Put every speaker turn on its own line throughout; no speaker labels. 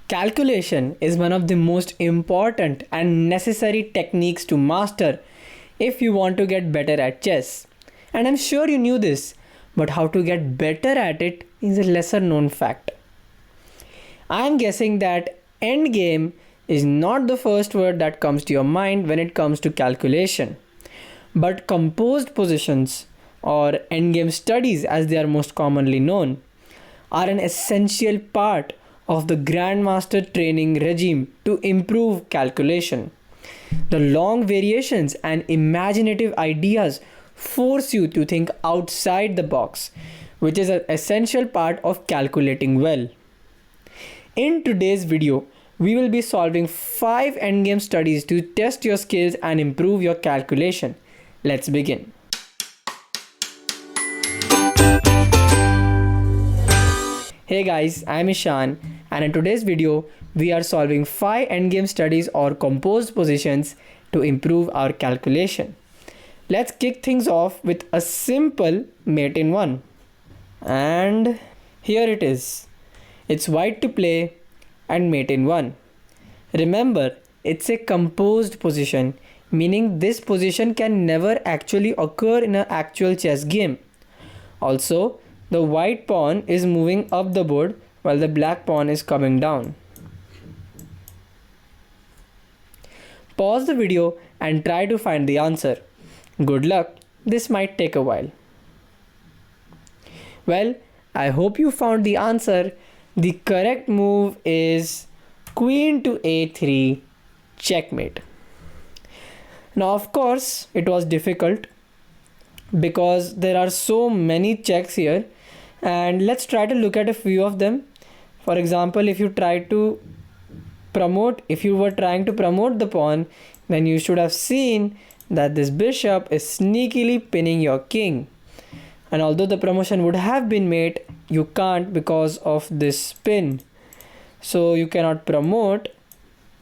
Calculation is one of the most important and necessary techniques to master if you want to get better at chess. And I'm sure you knew this, but how to get better at it is a lesser known fact. I'm guessing that endgame is not the first word that comes to your mind when it comes to calculation, but composed positions, or endgame studies as they are most commonly known, are an essential part of the grandmaster training regime to improve calculation. The long variations and imaginative ideas force you to think outside the box, which is an essential part of calculating well. In today's video, we will be solving 5 endgame studies to test your skills and improve your calculation. Let's begin. Hey guys, I'm Ishan, and in today's video, we are solving 5 endgame studies or composed positions to improve our calculation. Let's kick things off with a simple mate in 1. And here it is. It's white to play and mate in 1. Remember, it's a composed position, meaning this position can never actually occur in an actual chess game. Also, the white pawn is moving up the board while the black pawn is coming down. Pause the video and try to find the answer. Good luck, this might take a while. Well, I hope you found the answer. The correct move is queen to a3, checkmate. Now of course it was difficult because there are so many checks here, and let's try to look at a few of them. For example, if you were trying to promote the pawn, then you should have seen that this bishop is sneakily pinning your king. And although the promotion would have been made, you can't because of this pin. So you cannot promote,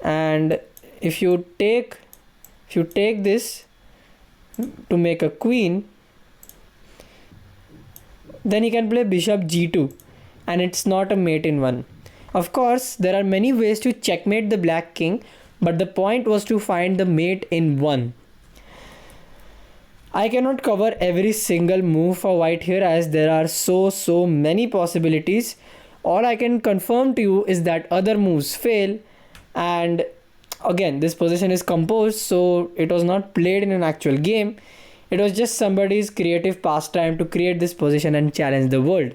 and if you take this to make a queen, then he can play bishop g2, and it's not a mate in 1. Of course, there are many ways to checkmate the black king, but the point was to find the mate in 1. I cannot cover every single move for white here as there are so many possibilities. All I can confirm to you is that other moves fail, and again this position is composed, so it was not played in an actual game. It was just somebody's creative pastime to create this position and challenge the world.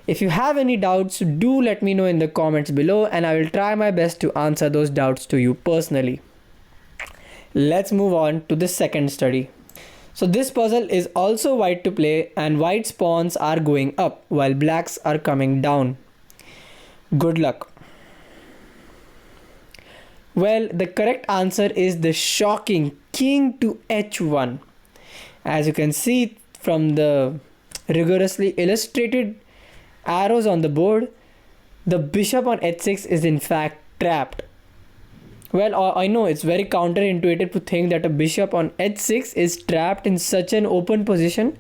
If you have any doubts, do let me know in the comments below, and I will try my best to answer those doubts to you personally. Let's move on to the second study. So this puzzle is also white to play, and white's pawns are going up while blacks are coming down. Good luck. Well, the correct answer is the shocking king to h1. As you can see from the rigorously illustrated arrows on the board, the bishop on h6 is in fact trapped. Well, I know it's very counterintuitive to think that a bishop on h6 is trapped in such an open position,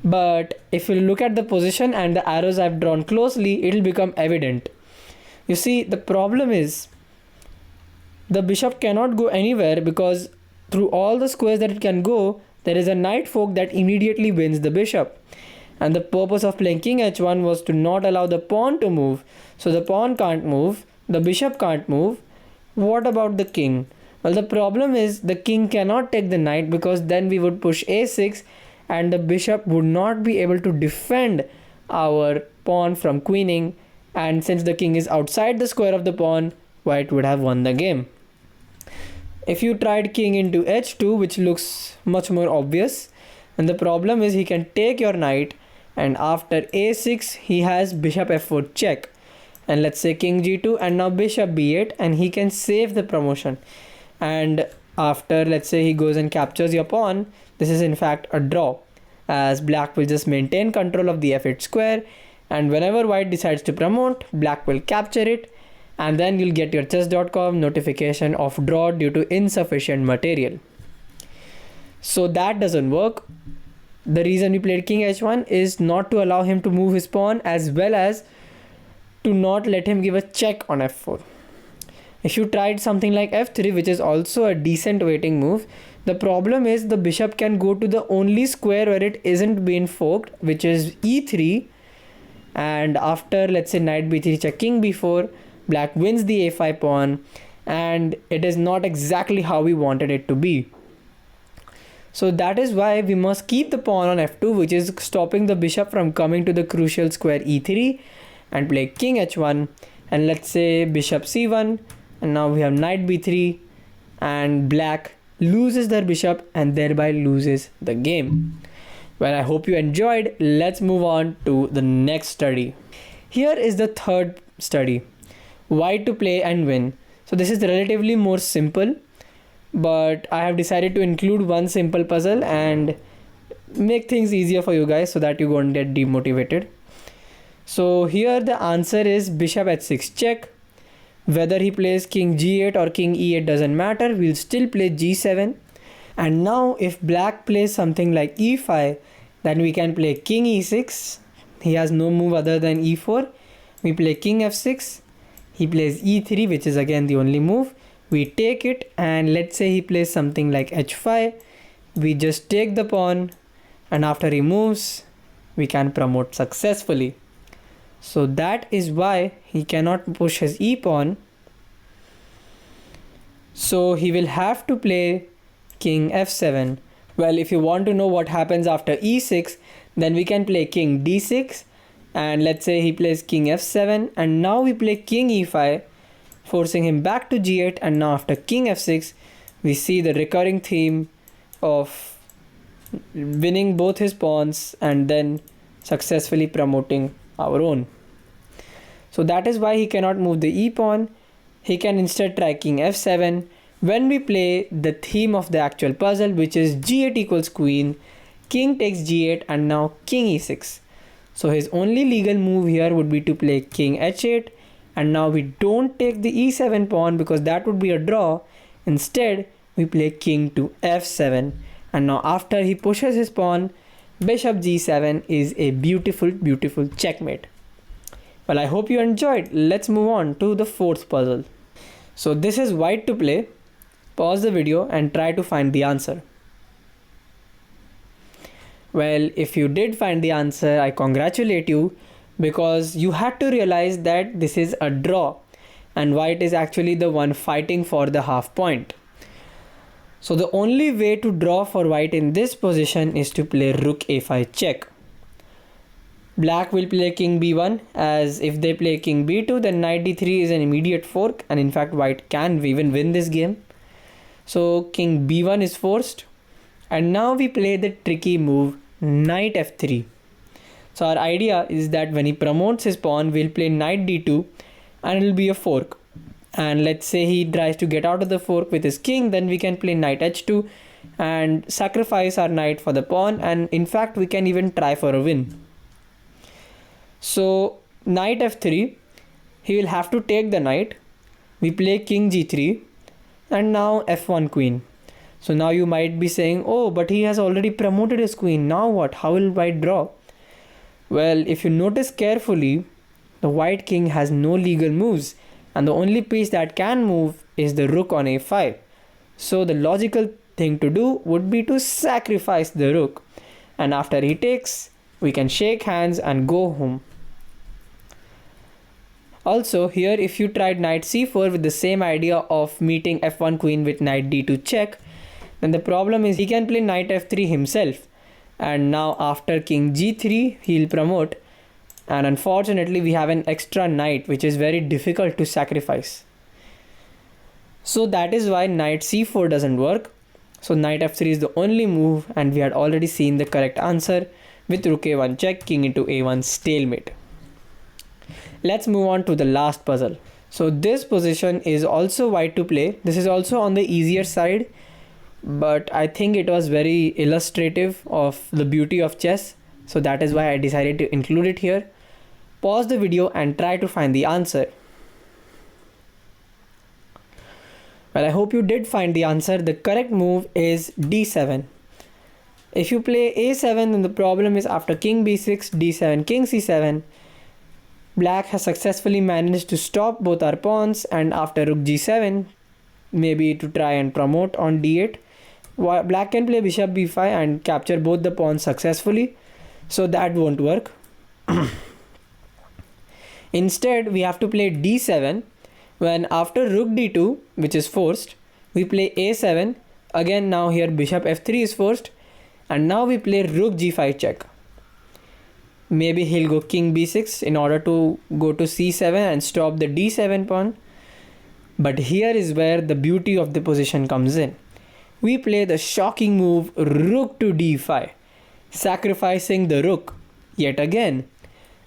but if you look at the position and the arrows I've drawn closely, it will become evident. You see, the problem is the bishop cannot go anywhere because through all the squares that it can go, there is a knight fork that immediately wins the bishop. And the purpose of playing king h1 was to not allow the pawn to move. So the pawn can't move, the bishop can't move. What about the king? Well, the problem is the king cannot take the knight because then we would push a6 and the bishop would not be able to defend our pawn from queening. And since the king is outside the square of the pawn, white would have won the game. If you tried king into h2, which looks much more obvious, and the problem is he can take your knight, and after a6 he has bishop f4 check, and let's say king g2 and now bishop b8, and he can save the promotion. And after, let's say, he goes and captures your pawn, this is in fact a draw, as black will just maintain control of the f8 square, and whenever white decides to promote, black will capture it, and then you'll get your chess.com notification of draw due to insufficient material. So that doesn't work. The reason we played king h1 is not to allow him to move his pawn, as well as to not let him give a check on f4. If you tried something like f3, which is also a decent waiting move, the problem is the bishop can go to the only square where it isn't being forked, which is e3, and after, let's say, knight b3 check king b4, black wins the a5 pawn, and it is not exactly how we wanted it to be. So that is why we must keep the pawn on f2, which is stopping the bishop from coming to the crucial square e3, and play king h1, and let's say bishop c1, and now we have knight b3, and black loses their bishop and thereby loses the game. Well, I hope you enjoyed. Let's move on to the next study. Here is the third study, white to play and win. So this is relatively more simple, but I have decided to include one simple puzzle and make things easier for you guys so that you won't get demotivated. So here the answer is bishop h6 check. Whether he plays king g8 or king e8 doesn't matter, we'll still play g7. And now if black plays something like e5, then we can play king e6. He has no move other than e4. We play king f6. He plays e3, which is again the only move. We take it, and let's say he plays something like h5. We just take the pawn, and after he moves, we can promote successfully. So that is why he cannot push his e pawn. So he will have to play king f7. Well, if you want to know what happens after e6, then we can play king d6, and let's say he plays king f7, and now we play king e5, forcing him back to g8, and now after king f6, we see the recurring theme of winning both his pawns and then successfully promoting our own. So that is why he cannot move the e pawn. He can instead try king f7 when we play the theme of the actual puzzle, which is g8 equals queen, king takes g8, and now king e6. So his only legal move here would be to play king h8, and now we don't take the e7 pawn because that would be a draw. Instead, we play king to f7, and now after he pushes his pawn, bishop g7 is a beautiful, beautiful checkmate. Well, I hope you enjoyed. Let's move on to the fourth puzzle. So this is white to play. Pause the video and try to find the answer. Well, if you did find the answer, I congratulate you, because you had to realize that this is a draw and white is actually the one fighting for the half point. So the only way to draw for white in this position is to play rook a5 check. Black will play king b1, as if they play king b2, then knight d3 is an immediate fork, and in fact white can even win this game. So king b1 is forced, and now we play the tricky move knight f3. So our idea is that when he promotes his pawn, we'll play knight d2 and it'll be a fork. And let's say he tries to get out of the fork with his king, then we can play knight h2 and sacrifice our knight for the pawn, and in fact we can even try for a win. So knight f3, he will have to take the knight. We play king g3, and now f1 queen. So now you might be saying, oh, but he has already promoted his queen. Now what? How will white draw? Well, if you notice carefully, the white king has no legal moves, and the only piece that can move is the rook on a5. So the logical thing to do would be to sacrifice the rook, and after he takes, we can shake hands and go home. Also here, if you tried knight c4 with the same idea of meeting f1 queen with knight d2 check, then the problem is he can play knight f3 himself, and now after king g3 he'll promote, and unfortunately we have an extra knight which is very difficult to sacrifice. So that is why knight c4 doesn't work. So knight f3 is the only move, and we had already seen the correct answer with rook a1 check, king into a1 stalemate. Let's move on to the last puzzle. So this position is also white to play. This is also on the easier side, but I think it was very illustrative of the beauty of chess. So that is why I decided to include it here. Pause the video and try to find the answer. Well, I hope you did find the answer. The correct move is d7. If you play a7, then the problem is after king b6, d7, king c7, Black has successfully managed to stop both our pawns, and after rook g7, maybe to try and promote on d8, black can play bishop b5 and capture both the pawns successfully, so that won't work. Instead, we have to play d7, when after rook d2, which is forced, we play a7. Again, now here bishop f3 is forced, and now we play rook g5 check. Maybe he'll go king b6 in order to go to c7 and stop the d7 pawn. But here is where the beauty of the position comes in. We play the shocking move rook to d5, sacrificing the rook yet again.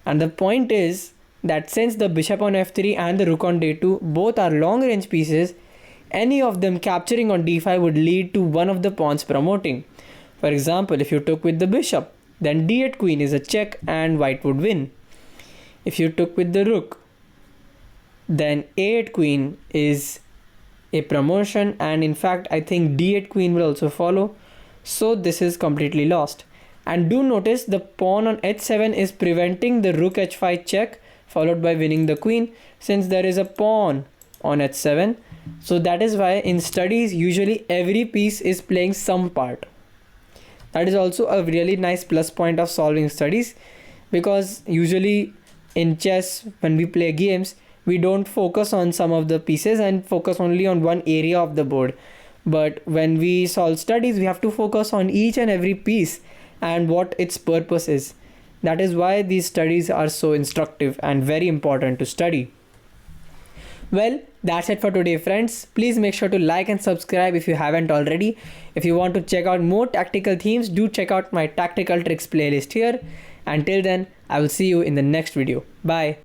And the point is that since the bishop on f3 and the rook on d2 both are long range pieces, any of them capturing on d5 would lead to one of the pawns promoting. For example, if you took with the bishop, then d8 queen is a check and white would win. If you took with the rook, then a8 queen is a promotion, and in fact I think d8 queen will also follow, so this is completely lost. And do notice the pawn on h7 is preventing the rook h5 check followed by winning the queen, since there is a pawn on h7. So that is why in studies usually every piece is playing some part. That is also a really nice plus point of solving studies, because usually in chess when we play games we don't focus on some of the pieces and focus only on one area of the board. But when we solve studies, we have to focus on each and every piece and what its purpose is. That is why these studies are so instructive and very important to study. Well, that's it for today, friends. Please make sure to like and subscribe if you haven't already. If you want to check out more tactical themes, do check out my tactical tricks playlist here. Until then, I will see you in the next video. Bye.